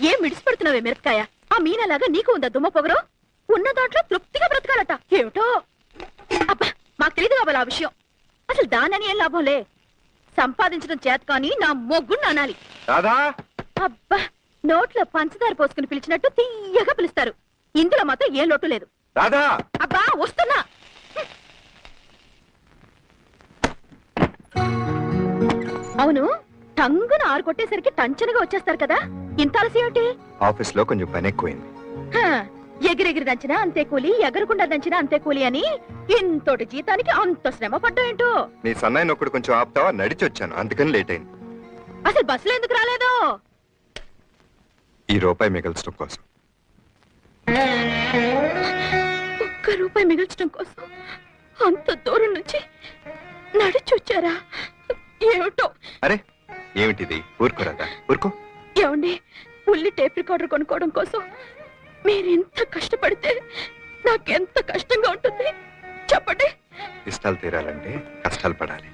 ఏం మిడిసిపెడుతున్నావే మిరపకాయ? ఆ మీనలాగా నీకు ఉందా దుమ్మ పొగరు? ఉన్న దాంట్లో తృప్తిగా బ్రతకాలట. ఏమిటో అబ్బా, మాకు తెలియదు కావాలి ఆ విషయం. అసలు దానని ఏం లాభంలే. సంపాదించడం చేత కానీ నా మొగ్గుని అనాలి. అబ్బా, నోట్లో పంచదార పోసుకుని పిలిచినట్టు తీయగా పిలుస్తారు. ఇందులో మాత్రం ఏం లోటు లేదు. అబ్బా వస్తున్నా. అవును, టంగున ఆరు కొట్టేసరికి టంచనగా వచ్చేస్తారు కదా, ఇంత ఆలస్యం ఏంటి? ఆఫీస్ లో కొంచెం పని ఎక్కువైంది. ఎగిరెగిరి దంచినా అంతే కూలి, ఎగరకుండా దంచినా అంతే కూలి అని ఇంతటి జీతానికి అంత శ్రమ పడ్డా ఏంటో. నీ సన్నాయి నొక్కడు కొంచెం ఆపుతావా? నడిచి వచ్చాను, అందుకని లేట్ అయింది. అసలు బస్సులో ఎందుకు రాలేదు? ఈ రూపాయి మిగల్చడం కోసం. ఒక్క రూపాయి మిగల్చడం కోసం అంత దూరం నుంచి నడిచి వచ్చారా? ఏమిటో. అరే ఏమిటిది? ఊరుకోరాదా? ఊరుకో. ఏమండి, ఉల్లి టేప్ రికార్డర్ కొనుక్కోవడం కోసం మీరెంత కష్టపడితే నాకెంత కష్టంగా ఉంటుంది చెప్పండి. ఇష్టాలు తీరాలంటే కష్టాలు పడాలి.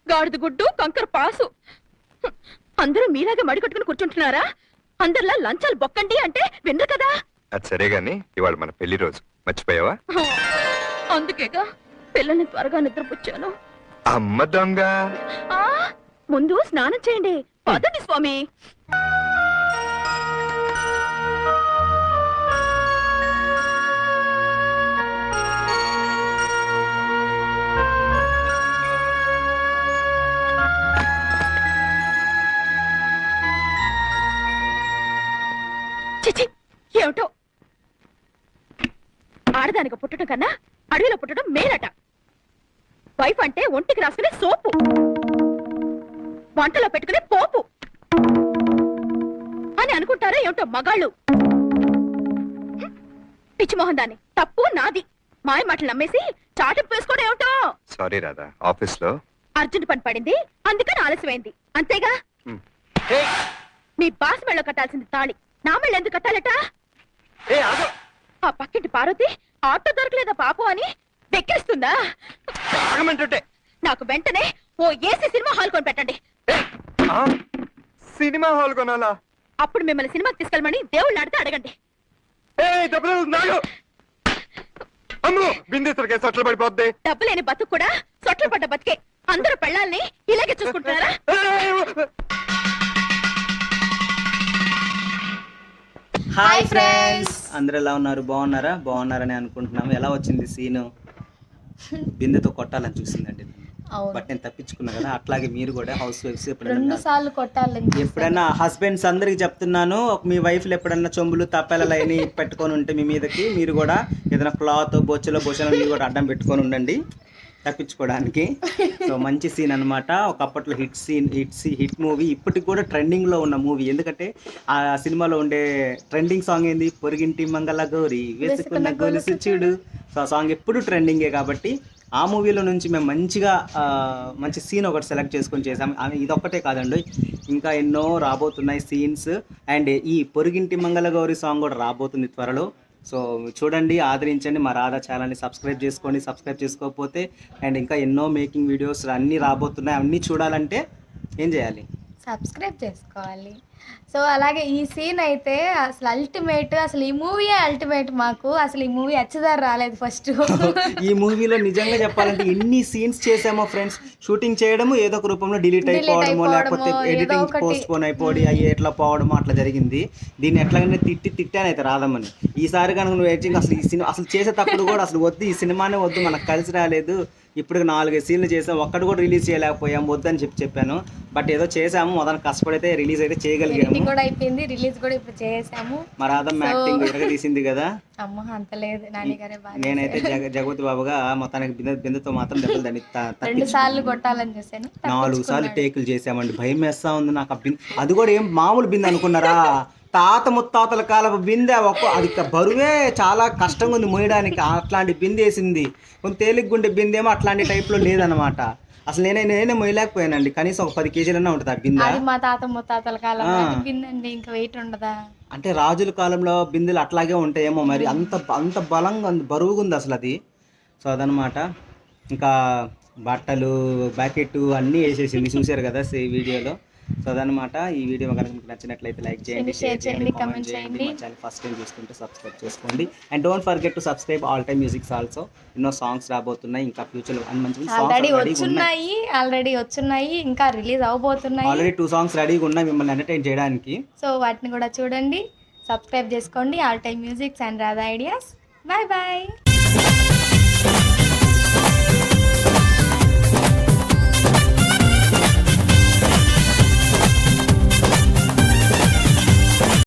గాడిద గుడ్డు కంకర పాసు. అందరూ మీలాగే మడి కట్టుకుని కూర్చుంటున్నారా? అందరిలా లంచాలు బొక్కండి అంటే విన్నారు కదా. అది సరే గాని ఇవాళ మన పెళ్లి రోజు, మర్చిపోయావా? అందుకేగా పిల్లల్ని త్వరగా నిద్రపుచ్చాను. అమ్మ దొంగ. ముందు స్నానం చేయండి. పదండి స్వామి. చిచి, ఏమిటో. ఆడదానికి పుట్టడం కన్నా అడవిలో పుట్టడం మేలట. వైఫ్ అంటే ఒంటికి రాసుకునే సోపు, వంటలో పెట్టుకునే పోపు అని అనుకుంటారా ఏమిటో మగాళ్ళు. పిచ్చిమోహన్ దాన్ని, తప్పు నాది. మాయ మాటలు నమ్మేసి చాటింపు వేసుకోవడం ఏమిటో. సారీ రాధా, ఆఫీస్ లో అర్జెంట్ పని పడింది, అందుకని ఆలస్యమైంది. అంతేగా. మీ బాస్ మెళ్ళో కట్టాల్సింది తాళి నా మెళ్ళ ఎందుకు కట్టాలట? ఆ పక్కింటి పార్వతి ఆటో దొరకలేదా పాపం అని వెక్కిరిస్తుందా? నాకు వెంటనే ఓ ఏసీ సినిమా హాల్ కొని పెట్టండి. సినిమా హాల్ కొనాలా? అప్పుడు మిమ్మల్ని సినిమాకి తీసుకెళ్ళమని దేవుళ్ళు అడితే అడగండి. డబ్బు లేని బతుకు కూడా సొట్లు పడ్డ బతికే. అందరూ పెళ్ళాల్ని ఇలాగే చూసుకుంటున్నారా? హాయ్ ఫ్రెండ్స్, అందరు ఎలా ఉన్నారు? బాగున్నారని అనుకుంటున్నాము. ఎలా వచ్చింది సీను? బిందెతో కొట్టాలని చూసిందండి, బట్ నేను తప్పించుకున్నా కదా. అట్లాగే మీరు కూడా హౌస్ వైఫ్స్ ఎప్పుడైనా హస్బెండ్స్ అందరికి చెప్తున్నాను, మీ వైఫ్లు ఎప్పుడన్నా చెంబులు తప్పెలలు అయినా పెట్టుకొని ఉంటే మీ మీదకి మీరు కూడా ఏదైనా క్లాత్ బొచ్చలో మీరు కూడా అడ్డం పెట్టుకొని ఉండండి తప్పించుకోవడానికి. సో మంచి సీన్ అనమాట. ఒకప్పట్లో హిట్ మూవీ, ఇప్పటికి కూడా ట్రెండింగ్లో ఉన్న మూవీ. ఎందుకంటే ఆ సినిమాలో ఉండే ట్రెండింగ్ సాంగ్ ఏంది? పొరిగింటి మంగళ గౌరి వేసుకున్న గొలుసు చూడు. సో ఆ సాంగ్ ఎప్పుడు ట్రెండింగే కాబట్టి ఆ మూవీలో నుంచి మేము మంచి సీన్ ఒకటి సెలెక్ట్ చేసుకొని చేసాం. ఇదొక్కటే కాదండి, ఇంకా ఎన్నో రాబోతున్నాయి సీన్స్. అండ్ ఈ పొరిగింటి మంగళ గౌరి సాంగ్ కూడా రాబోతుంది త్వరలో. సో చూడండి, ఆదరించండి. మా రాధా ఛానల్ని సబ్స్క్రైబ్ చేసుకోండి, సబ్స్క్రైబ్ చేసుకోకపోతే. అండ్ ఇంకా ఎన్నో మేకింగ్ వీడియోస్ అన్నీ రాబోతున్నాయి. అన్నీ చూడాలంటే ఏం చేయాలి? సబ్స్క్రైబ్ చేసుకోవాలి. సో అలాగే ఈ సీన్ అయితే అసలు అల్టిమేట్. అసలు ఈ మూవీయే అల్టిమేట్ మాకు. అసలు ఈ మూవీ అచ్చదారు రాలేదు ఫస్ట్. ఈ మూవీలో నిజంగా చెప్పాలంటే ఎన్ని సీన్స్ చేసామో ఫ్రెండ్స్. షూటింగ్ చేయడము, ఏదో ఒక రూపంలో డిలీట్ అయిపోవడమో, లేకపోతే ఎడిటింగ్ పోస్ట్ పోన్ అయిపోయి అవి ఎట్లా పోవడమో అట్లా జరిగింది. దీన్ని ఎట్లాగైనా తిట్టాను అయితే రాదమ్మని. ఈసారి కనుక నువ్వు ఎడిటింగ్ అసలు ఈ సినిమా అసలు చేసేటప్పుడు కూడా అసలు వద్దు, ఈ సినిమానే వద్దు, మనకు కలిసి రాలేదు. ఇప్పుడు 4 సీన్లు చేసాం, ఒక్కటి కూడా రిలీజ్ చేయలేకపోయాం, వద్దని చెప్పాను. బట్ ఏదో చేసాము, మొదటి కష్టపడితే రిలీజ్ అయితే చేయగలిగాము. కూడా అయిపోయింది, రిలీజ్ కూడా ఇప్పుడు చేసాము. మా రాధమ్మ యాక్టింగ్ తీసింది కదా. అమ్మ అంత లేదు, నాన్నగారే బాగా. నేనైతే జగపతి బాబుగా మొత్తానికి బిందెతో మాత్రం దెబ్బలు దాన్ని 2 సార్లు కొట్టాలని చేశాను, 4 సార్లు టేకులు చేసామండి. భయం వేస్తా ఉంది నాకు. అది కూడా ఏం మామూలు బిందె అనుకున్నారా? తాత ముత్తాతల కాలపు బిందె. అది బరువే చాలా కష్టంగా ఉంది మోయడానికి. అట్లాంటి బిందె వేసింది. కొంచెం తేలిగ్గుండే బిందెమో అట్లాంటి టైప్లో లేదనమాట. అసలు నేనే మొయ్యలేకపోయానండి. కనీసం ఒక 10 కేజీలన్నా ఉంటుంది ఆ బిందె. మా తాత ముత్తాతల కాలం బిందె అండి, ఇంకా వెయిట్ ఉండదా? అంటే రాజుల కాలంలో బిందెలు అట్లాగే ఉంటాయేమో మరి. అంత బలంగా బరువుగా ఉంది అసలు అది. సో అదనమాట. ఇంకా బట్టలు, బ్యాకెట్ అన్నీ వేసేసింది, చూసారు కదా వీడియోలో. సో అదనమాట ఈ వీడియో కనుక మీకు నచ్చినట్లయితే లైక్ చేయండి, షేర్ చేయండి, కామెంట్ comment చేయండి. చేయండి. మా ఛానల్ ఫస్ట్ టైం చూస్తుంటే సబ్స్క్రైబ్ చేసుకోండి. And don't forget to subscribe all time musics also. ఎన్నో సాంగ్స్ రాబోతున్నాయి, ఇంకా ఫ్యూచర్లో అన్ని మంచి ఆల్రెడీ వచ్చున్నాయి, ఇంకా రిలీజ్ అవబోతున్నాయి. ఆల్రెడీ 2 సాంగ్స్ రెడీగా ఉన్నాయి మిమ్మల్ని ఎంటర్టైన్ చేయడానికి. సో వాటిని కూడా చూడండి, సబ్స్క్రైబ్ చేసుకోండి. All time musics and Radha ideas. Bye bye.